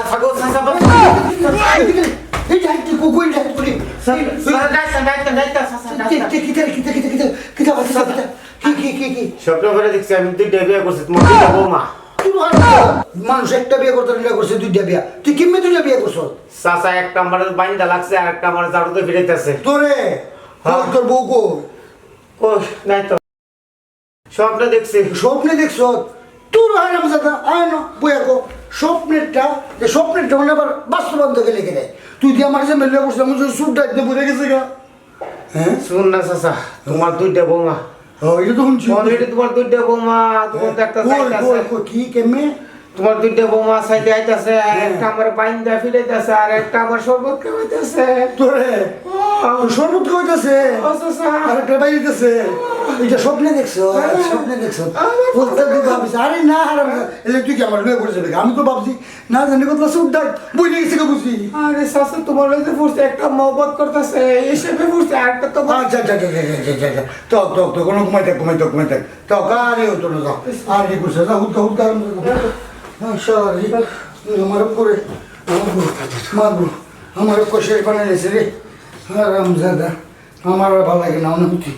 sago সাসা বাস এই যাই তুই কোকুই যাই তুই দাইতা সাসা কি স্বপ্ন করে দেখছি আমি দুইটা বিয়ে করছি তোমার দুইটা বৌমা মানুষ একটা বিয়ে করতে নিলে করছে দুইটা বিয়া তুই কেমনে দুইটা বিয়ে করছ চাচা একটা আমার বাইন্দা লাগছে আর একটা আমার জাড়ুতে ফিরাইতেছে তোরে তোর বউ কো ও নাই তো স্বপ্ন দেখছি স্বপ্নে দেখছ তোর হারাম জাদা আয় না বইয়া কো স্বপ্নেরটা মানে আবার বাস্তবান্তকে লিখে দেয় তুই দিয়ে আমার যে মেলে করছিস আমার সুর ডাকতে বুঝে গেছে গা হ্যাঁ শুন না চাচা তোমার দুইটা বৌমা এটা তো শুনছি অলরেডি তোমার দুইটা বৌমা তোমার তো একটা চাইতাছে কি কেমনে তোমার দুইটা বৌমা চাইতে আইতাছে একটা আমার বাইন্দা ফিরাইতেছে আর একটা আমার শরবত খাওয়াইতেছে তোরে সর্বত কইতাছে আর একটা বাইরেছে এটা স্বপ্নে দেখছো স্বপ্নে দেখছো বলতে তুই ভাবিস আরে না হারাম এলে তুই কি আমার লয়ে পড়ে যাবে আমি তো ভাবছি না জানি কথা সুর ডাক বুঝে গেছি কে বুঝি আরে শাশু তোমার লইতে ফুরছে একটা মহব্বত করতেছে হিসেবে ফুরছে আর একটা তো আচ্ছা তো কোনো ঘুমাই থাক তো কারে হতো না যাও আর কি করছে যা হুদ সরি আমার উপরে মারবো আমার কষে বানাইছে রে আরাম জাদা আমার ভালো লাগে না অনুভূতি